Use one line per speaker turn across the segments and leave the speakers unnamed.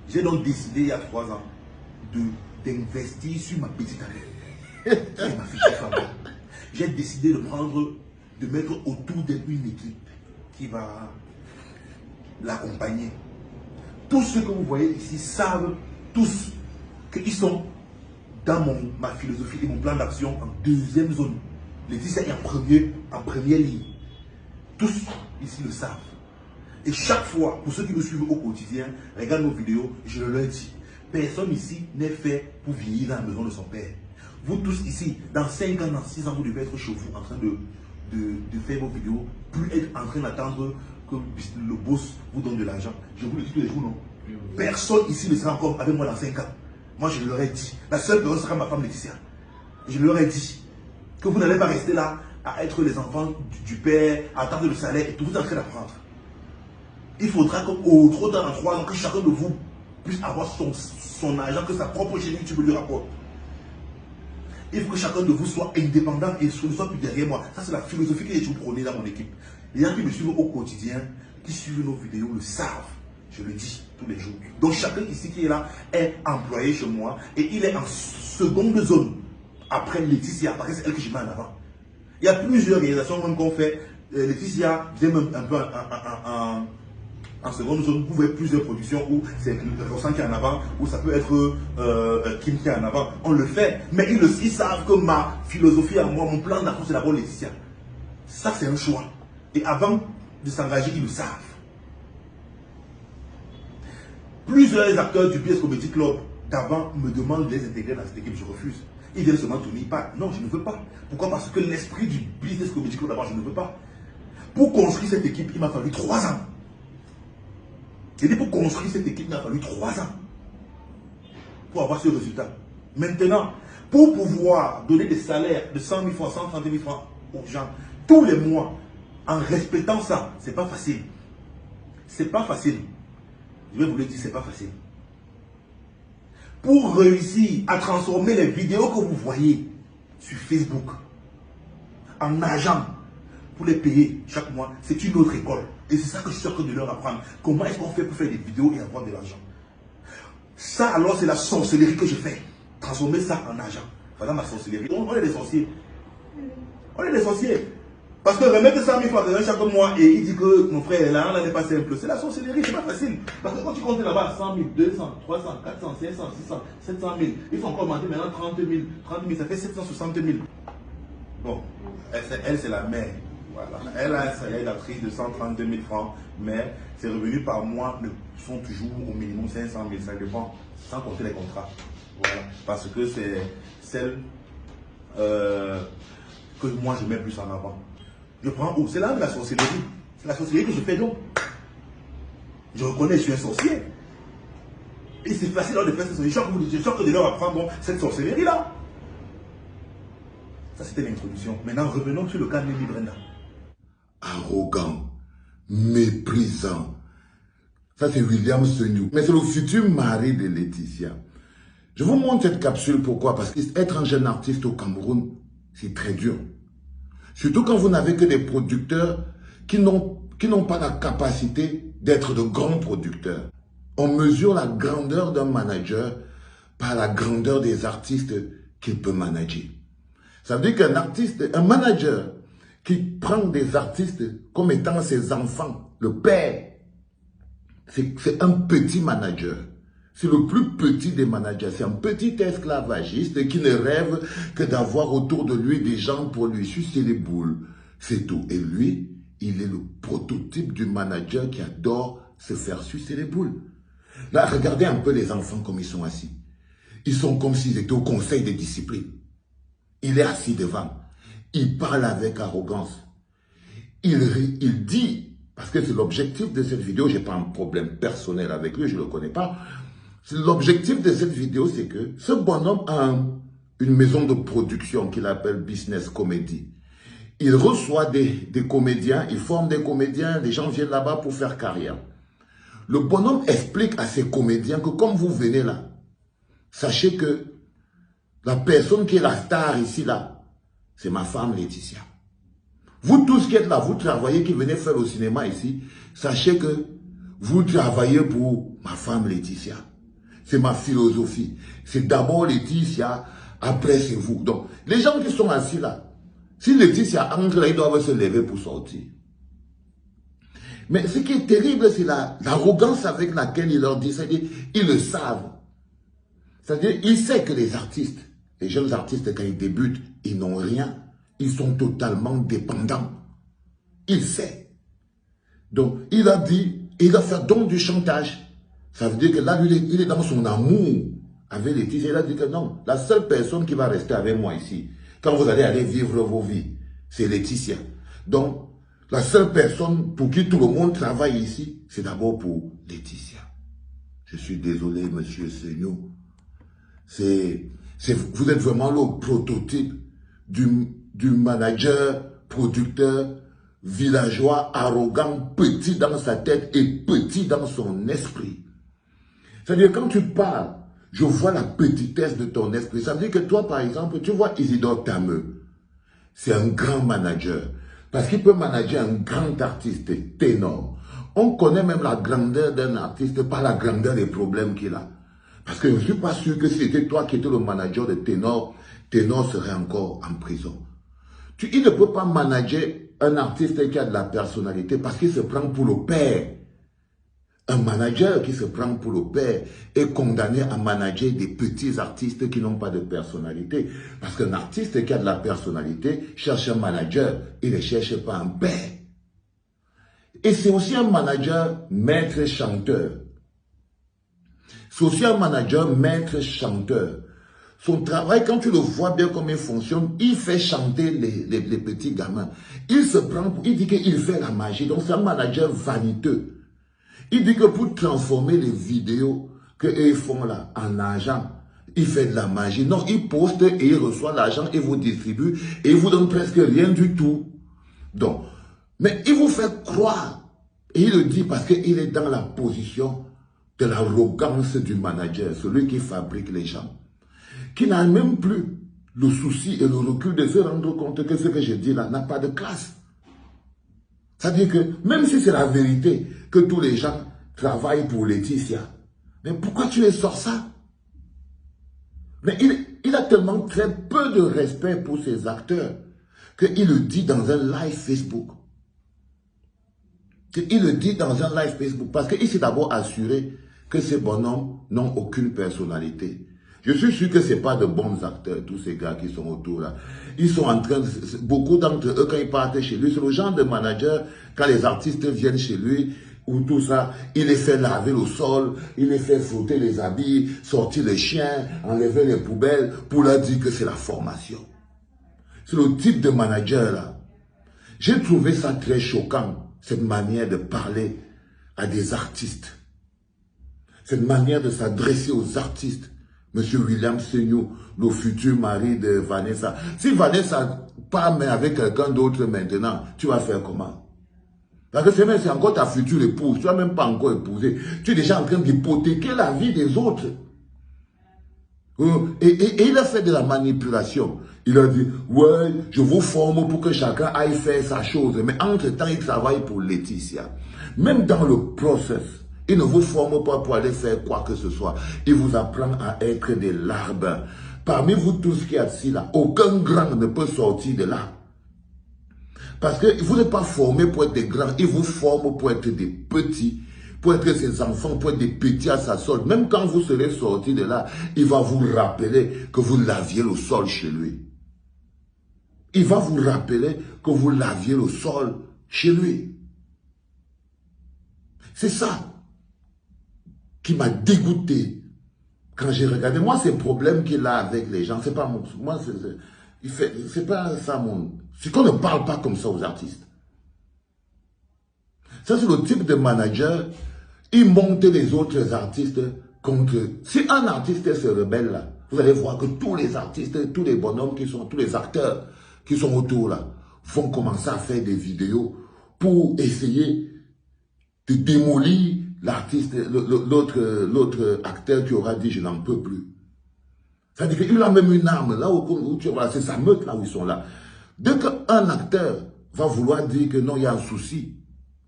J'ai donc décidé il y a 3 ans d'investir sur ma petite année. C'est ma future femme. J'ai décidé de mettre autour d'elle une équipe qui va l'accompagner. Tous ceux que vous voyez ici savent tous qu'ils sont dans ma philosophie et mon plan d'action en deuxième zone. Laetitia est en première ligne. Tous ici le savent. Et chaque fois, pour ceux qui me suivent au quotidien, regardent nos vidéos, je leur dis, personne ici n'est fait pour vieillir dans la maison de son père. Vous tous ici, dans 5 ans, dans 6 ans, vous devez être chez vous en train de faire vos vidéos, plus être en train d'attendre que le boss vous donne de l'argent. Je vous le dis tous les jours, non? Personne ici ne sera encore avec moi dans 5 ans. Moi, je leur ai dit. La seule personne sera ma femme Laetitia. Je leur ai dit que vous n'allez pas rester là à être les enfants du père, à attendre le salaire et tout. Vous êtes en train d'apprendre. Il faudra qu'au trop tard, dans 3 ans, que chacun de vous puisse avoir son argent, que sa propre chaîne YouTube lui rapporte. Il faut que chacun de vous soit indépendant et ne soit plus derrière moi. Ça, c'est la philosophie que j'ai toujours prônée dans mon équipe. Les gens qui me suivent au quotidien, qui suivent nos vidéos, le savent. Je le dis tous les jours. Donc, chacun ici qui est là est employé chez moi et il est en seconde zone. Après Laetitia, parce que c'est elle que je mets en avant. Il y a plusieurs réalisations même qu'on fait. Laetitia vient même un peu en seconde zone. Vous voyez plusieurs productions où c'est Rossan qui est en avant, où ça peut être Kim qui est en avant. On le fait. Mais ils savent que ma philosophie à moi, mon plan d'action, c'est d'abord Laetitia. Ça, c'est un choix. Et avant de s'engager, ils le savent. Plusieurs acteurs du BS Comedy Club d'avant me demandent de les intégrer dans cette équipe. Je refuse. Ils viennent seulement tourner. Ils parlent. Non, je ne veux pas. Pourquoi? Parce que l'esprit du Business Comedy Club d'abord, je ne veux pas. Pour construire cette équipe, il m'a fallu 3 ans. Et pour construire cette équipe, il m'a fallu 3 ans pour avoir ce résultat. Maintenant, pour pouvoir donner des salaires de 100 000 francs, 130 000 francs aux gens tous les mois, en respectant ça, c'est pas facile. C'est pas facile. Je vais vous le dire, c'est pas facile. Pour réussir à transformer les vidéos que vous voyez sur Facebook en argent pour les payer chaque mois, c'est une autre école. Et c'est ça que je suis en train de leur apprendre. Comment est-ce qu'on fait pour faire des vidéos et avoir de l'argent? Ça, alors, c'est la sorcellerie que je fais. Transformer ça en argent. Voilà ma sorcellerie. On est des sorciers. On est des sorciers. Parce que remettre 100 000 francs chaque mois et il dit que mon frère est là, là n'est pas simple. C'est la sorcellerie, c'est pas facile. Parce que quand tu comptes là-bas 100 000, 200, 300, 400, 500, 600, 700 000, il faut encore augmenter maintenant 30 000. 30 000, ça fait 760 000. Bon, elle c'est la mère. Voilà. Elle a un salaire d'actrice de 132 000 francs, mais ses revenus par mois sont toujours au minimum 500 000. Ça dépend, sans compter les contrats. Voilà. Parce que c'est celle que moi je mets plus en avant. Je prends où? C'est là de la sorcellerie. C'est la sorcellerie que je fais donc. Je reconnais, je suis un sorcier. Et c'est facile de faire cette sorcellerie. Je sors que de leur apprendre cette sorcellerie-là. Ça, c'était l'introduction. Maintenant, revenons sur le cas de Nelly Brenda.
Arrogant, méprisant. Ça, c'est William Senyou. Mais c'est le futur mari de Laetitia. Je vous montre cette capsule, pourquoi? Parce qu'être un jeune artiste au Cameroun, c'est très dur. Surtout quand vous n'avez que des producteurs qui n'ont pas la capacité d'être de grands producteurs. On mesure la grandeur d'un manager par la grandeur des artistes qu'il peut manager. Ça veut dire qu'un artiste, un manager qui prend des artistes comme étant ses enfants, le père, c'est un petit manager. C'est le plus petit des managers. C'est un petit esclavagiste qui ne rêve que d'avoir autour de lui des gens pour lui sucer les boules. C'est tout. Et lui, il est le prototype du manager qui adore se faire sucer les boules. Là, regardez un peu les enfants comme ils sont assis. Ils sont comme s'ils étaient au conseil de discipline. Il est assis devant. Il parle avec arrogance. Il dit, parce que c'est l'objectif de cette vidéo, je n'ai pas un problème personnel avec lui, je ne le connais pas. L'objectif de cette vidéo, c'est que ce bonhomme a une maison de production qu'il appelle Business Comedy. Il reçoit des comédiens, il forme des comédiens, les gens viennent là-bas pour faire carrière. Le bonhomme explique à ses comédiens que comme vous venez là, sachez que la personne qui est la star ici, là, c'est ma femme Laetitia. Vous tous qui êtes là, vous travaillez, qui venez faire au cinéma ici, sachez que vous travaillez pour ma femme Laetitia. C'est ma philosophie. C'est d'abord Laetitia, après c'est vous. Donc, les gens qui sont assis là, si Laetitia entre là, ils doivent se lever pour sortir. Mais ce qui est terrible, c'est l'arrogance avec laquelle il leur dit, c'est-à-dire, ils le savent. C'est-à-dire, ils savent que les artistes, les jeunes artistes, quand ils débutent, ils n'ont rien. Ils sont totalement dépendants. Il sait. Donc, il a dit, il a fait donc du chantage. Ça veut dire que là, il est dans son amour avec Laetitia. Il a dit que non, la seule personne qui va rester avec moi ici, quand vous allez aller vivre vos vies, c'est Laetitia. Donc, la seule personne pour qui tout le monde travaille ici, c'est d'abord pour Laetitia. Je suis désolé, monsieur Seignou. Vous êtes vraiment le prototype du manager, producteur, villageois, arrogant, petit dans sa tête et petit dans son esprit. C'est-à-dire, quand tu parles, je vois la petitesse de ton esprit. Ça veut dire que toi, par exemple, tu vois Isidore Tameux. C'est un grand manager. Parce qu'il peut manager un grand artiste, ténor. On connaît même la grandeur d'un artiste par la grandeur des problèmes qu'il a. Parce que je ne suis pas sûr que si c'était toi qui étais le manager de ténor, ténor serait encore en prison. Il ne peut pas manager un artiste qui a de la personnalité parce qu'il se prend pour le père. Un manager qui se prend pour le père est condamné à manager des petits artistes qui n'ont pas de personnalité. Parce qu'un artiste qui a de la personnalité cherche un manager, il ne cherche pas un père. Et c'est aussi un manager maître chanteur. C'est aussi un manager maître chanteur. Son travail, quand tu le vois bien comme il fonctionne, il fait chanter les petits gamins. Il se prend, il dit qu'il fait la magie. Donc c'est un manager vaniteux. Il dit que pour transformer les vidéos qu'ils font là en argent, il fait de la magie. Non, il poste et il reçoit l'argent et vous distribue et il vous donne presque rien du tout. Donc, mais il vous fait croire, et il le dit parce qu'il est dans la position de l'arrogance du manager, celui qui fabrique les gens, qui n'a même plus le souci et le recul de se rendre compte que ce que je dis là n'a pas de classe. C'est-à-dire que même si c'est la vérité que tous les gens travaillent pour Laetitia, mais pourquoi tu les sors ça? Mais il a tellement très peu de respect pour ses acteurs qu'il le dit dans un live Facebook. Il le dit dans un live Facebook parce qu'il s'est d'abord assuré que ces bonhommes n'ont aucune personnalité. Je suis sûr que ce n'est pas de bons acteurs, tous ces gars qui sont autour là. Ils sont en train de... Beaucoup d'entre eux, quand ils partent chez lui, c'est le genre de manager, quand les artistes viennent chez lui, ou tout ça, il les fait laver le sol, il les fait frotter les habits, sortir les chiens, enlever les poubelles, pour leur dire que c'est la formation. C'est le type de manager là. J'ai trouvé ça très choquant, cette manière de parler à des artistes. Cette manière de s'adresser aux artistes. Monsieur William Seignou, le futur mari de Vanessa. Si Vanessa part mais avec quelqu'un d'autre maintenant, tu vas faire comment? Parce que c'est encore ta future épouse. Tu n'as même pas encore épousé. Tu es déjà en train d'hypothéquer la vie des autres. Et il a fait de la manipulation. Il a dit, ouais, je vous forme pour que chacun aille faire sa chose. Mais entre-temps, il travaille pour Laetitia. Même dans le process, il ne vous forme pas pour aller faire quoi que ce soit. Il vous apprend à être des larbins. Parmi vous tous qui êtes assis là, aucun grand ne peut sortir de là. Parce que vous n'êtes pas formés pour être des grands. Il vous forme pour être des petits. Pour être ses enfants, pour être des petits à sa solde. Même quand vous serez sortis de là, il va vous rappeler que vous laviez le sol chez lui. Il va vous rappeler que vous laviez le sol chez lui. C'est ça qui m'a dégoûté quand j'ai regardé. Moi, ces problèmes qu'il a avec les gens, c'est pas mon... Moi, c'est pas ça mon... C'est qu'on ne parle pas comme ça aux artistes. Ça, c'est le type de manager, il monte les autres artistes contre... Si un artiste se rebelle là, vous allez voir que tous les artistes, tous les bonhommes qui sont, tous les acteurs qui sont autour là, vont commencer à faire des vidéos pour essayer de démolir l'artiste, l'autre acteur qui aura dit « je n'en peux plus ». C'est-à-dire qu'il a même une arme, là où tu vois, c'est sa meute là où ils sont là. Dès qu'un acteur va vouloir dire que non, il y a un souci,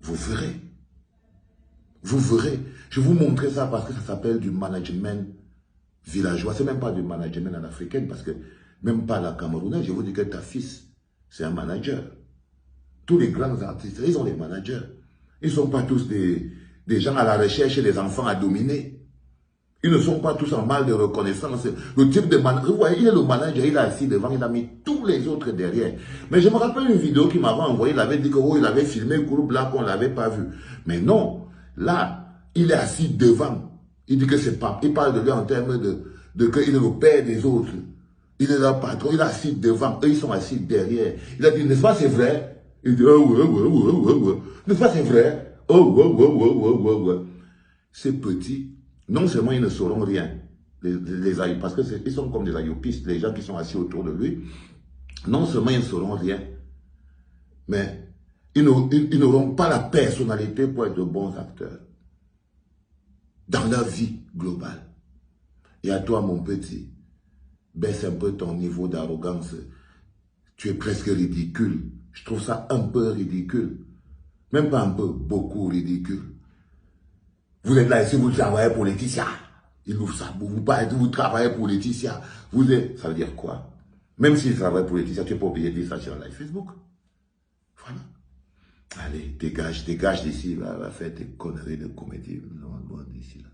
vous verrez. Vous verrez. Je vous montrais ça parce que ça s'appelle du management villageois. C'est même pas du management à l'africaine parce que même pas la Camerounaise, je vous dis que ta fils, c'est un manager. Tous les grands artistes, ils ont des managers. Ils ne sont pas tous des gens à la recherche et des enfants à dominer. Ils ne sont pas tous en mal de reconnaissance. Le type de manager, vous voyez, il est le manager, il est assis devant, il a mis tous les autres derrière. Mais je me rappelle une vidéo qu'il m'avait envoyée, il avait dit que il avait filmé Groupe là qu'on ne l'avait pas vu. Mais non, là, il est assis devant. Il dit que c'est pas, il parle de lui en termes de qu'il est le père des autres. Il est le patron, il est assis devant, eux ils sont assis derrière. Il a dit, n'est-ce pas c'est vrai? Il dit, oh ouais. N'est-ce pas c'est vrai? Oh ouais. Ces petits, non seulement ils ne sauront rien, parce qu'ils sont comme des ayopistes, les gens qui sont assis autour de lui, non seulement ils ne sauront rien, mais ils n'auront pas la personnalité pour être de bons acteurs dans leur vie globale. Et à toi, mon petit, baisse un peu ton niveau d'arrogance. Tu es presque ridicule. Je trouve ça un peu ridicule. Même pas un peu, beaucoup ridicule. Vous êtes là et si vous travaillez pour Laetitia, il ouvre ça, vous travaillez pour Laetitia, ça veut dire quoi? Même s'il travaille pour Laetitia, tu n'es pas obligé de dire ça sur live Facebook. Voilà. Allez, dégage d'ici, va faire tes conneries de comédie. Loin d'ici là.